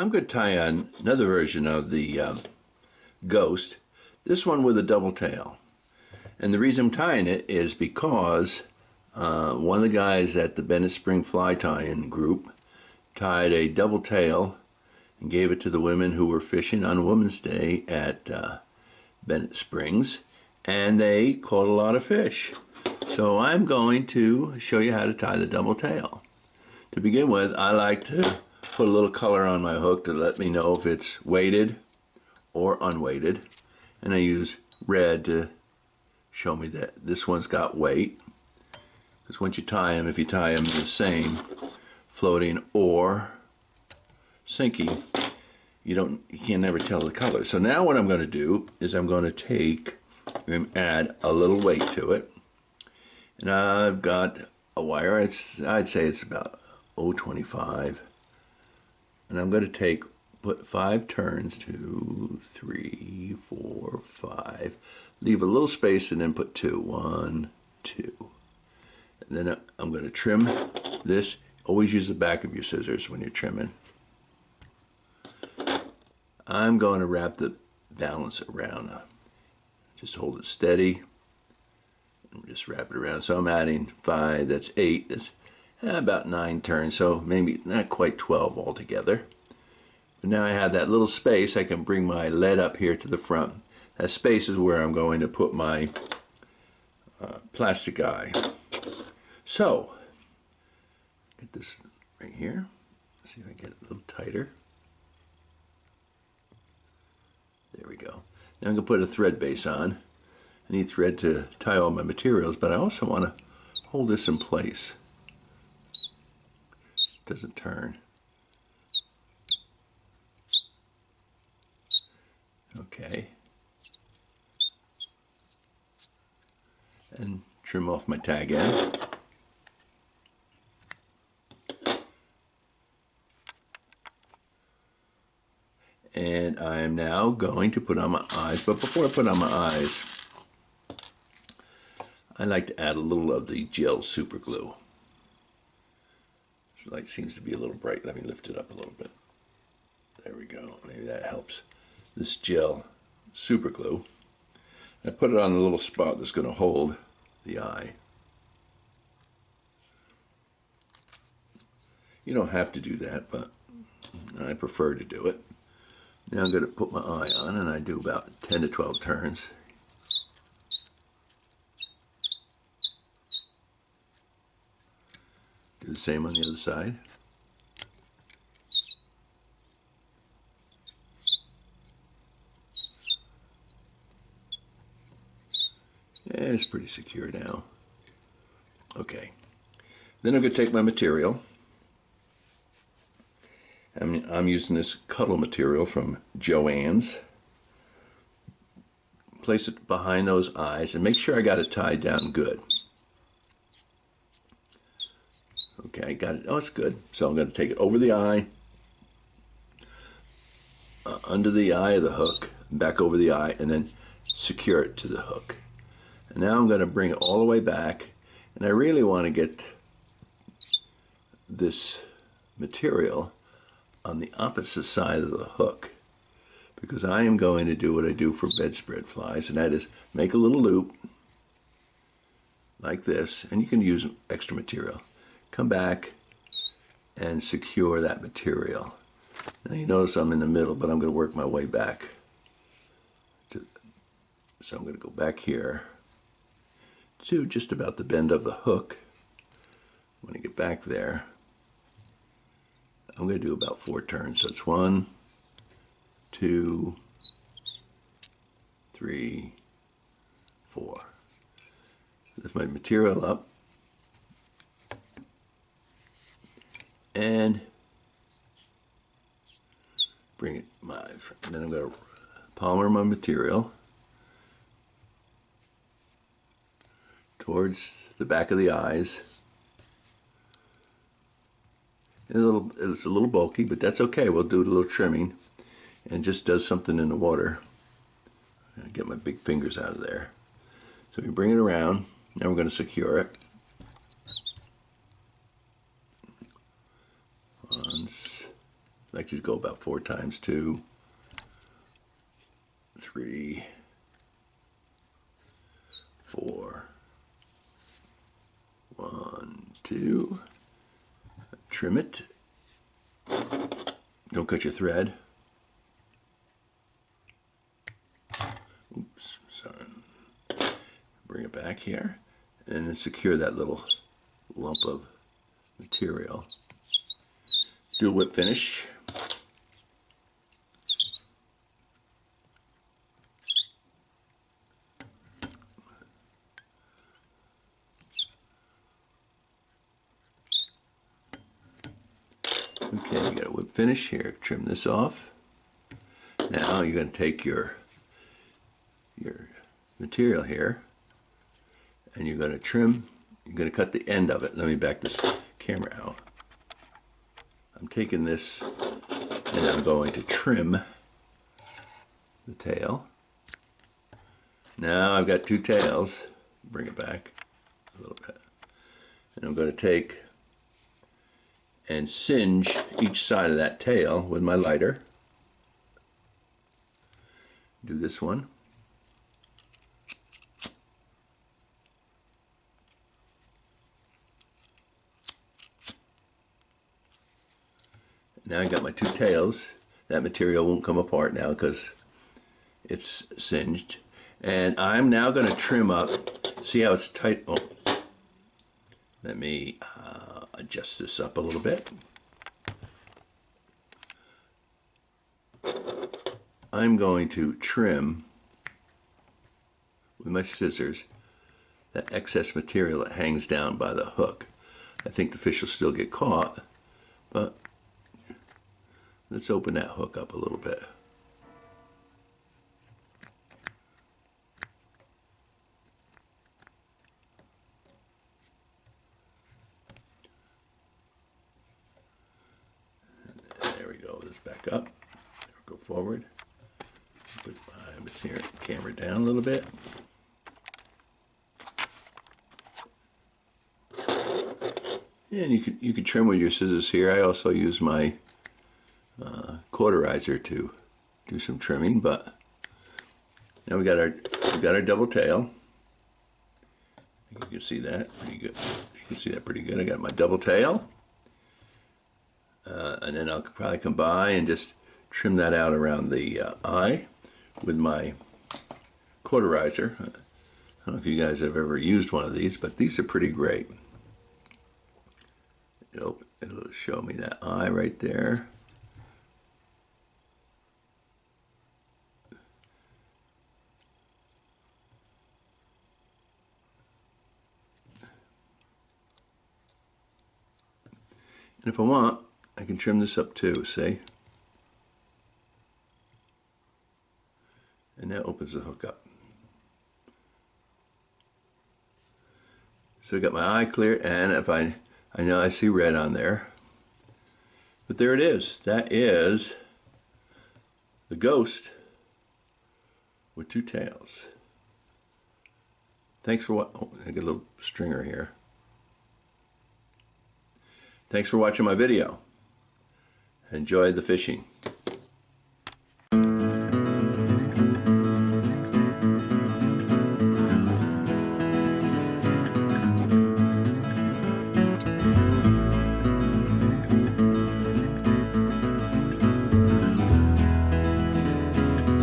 I'm going to tie on another version of the Ghost, this one with a double tail. And the reason I'm tying it is because one of the guys at the Bennett Springs fly tying group tied a double tail and gave it to the women who were fishing on Women's Day at Bennett Springs, and they caught a lot of fish. So I'm going to show you how to tie the double tail. To begin with, I like to put a little color on my hook to let me know if it's weighted or unweighted, and I use red to show me that this one's got weight, because once you tie them, if you tie them the same, floating or sinking, you can never tell the color. So now what I'm going to do is I'm going to take and add a little weight to it, and I've got a wire. I'd say it's about 0.25, and I'm going to put 5 turns, 2, 3, 4, 5, leave a little space, and then put 2, 1, 2, and then I'm going to trim this. Always use the back of your scissors when you're trimming. I'm going to wrap the balance around. Just hold it steady and just wrap it around. So I'm adding 5, that's 8, that's about 9 turns, so maybe not quite 12 altogether. But now I have that little space. I can bring my lead up here to the front. That space is where I'm going to put my plastic eye. So, get this right here. Let's see if I can get it a little tighter. There we go. Now I'm going to put a thread base on. I need thread to tie all my materials, but I also want to hold this in place. It doesn't turn. Okay. And trim off my tag end. And I am now going to put on my eyes, but before I put on my eyes, I like to add a little of the gel super glue. This light seems to be a little bright. Let me lift it up a little bit. There we go. Maybe that helps. This gel super glue. I put it on a little spot that's going to hold the eye. You don't have to do that, but I prefer to do it. Now I'm going to put my eye on, and I do about 10 to 12 turns. Do the same on the other side. Yeah, it's pretty secure now. Okay. Then I'm going to take my material. I'm using this cuddle material from Joann's. Place it behind those eyes and make sure I got it tied down good. Okay, got it. Oh, it's good. So I'm going to take it over the eye, under the eye of the hook, back over the eye, and then secure it to the hook. And now I'm going to bring it all the way back, and I really want to get this material on the opposite side of the hook, because I am going to do what I do for bedspread flies, and that is make a little loop like this, and you can use extra material. Come back and secure that material. Now you notice I'm in the middle, but I'm going to work my way back. So I'm going to go back here to just about the bend of the hook. When I get back there, I'm going to do about 4 turns. So it's 1, 2, 3, 4. Lift my material up and bring it and then I'm going to palmer my material towards the back of the eyes. It's a little bulky, but that's okay. We'll do a little trimming, and just does something in the water. I get my big fingers out of there. So we bring it around. Now we're going to secure it. Once, like like you to go about 4 times 2, 3, 4, 1, 2. Trim it. Don't cut your thread. Oops, sorry. Bring it back here and then secure that little lump of material. Do a whip finish. Okay, you got a whip finish here. Trim this off. Now you're going to take your material here and you're going to trim. You're going to cut the end of it. Let me back this camera out. I'm taking this and I'm going to trim the tail. Now I've got 2 tails. Bring it back a little bit. And I'm going to take and singe each side of that tail with my lighter. Do this one. Now I got my 2 tails. That material won't come apart now because it's singed. And I'm now going to trim up. See how it's tight? Oh, let me adjust this up a little bit. I'm going to trim with my scissors that excess material that hangs down by the hook. I think the fish will still get caught, but let's open that hook up a little bit. There we go. This back up. Go forward. Put my camera down a little bit. And you can trim with your scissors here. I also use my cauterizer to do some trimming, but now we got our double tail. You can see that pretty good. You can see that pretty good. I got my double tail, and then I'll probably come by and just trim that out around the eye with my cauterizer. I don't know if you guys have ever used one of these, but these are pretty great. It'll show me that eye right there. And if I want, I can trim this up too, see? And that opens the hook up. So I got my eye clear, and if I know I see red on there, but there it is. That is the ghost with 2 tails. Thanks for what? Oh, I got a little stringer here. Thanks for watching my video. Enjoy the fishing.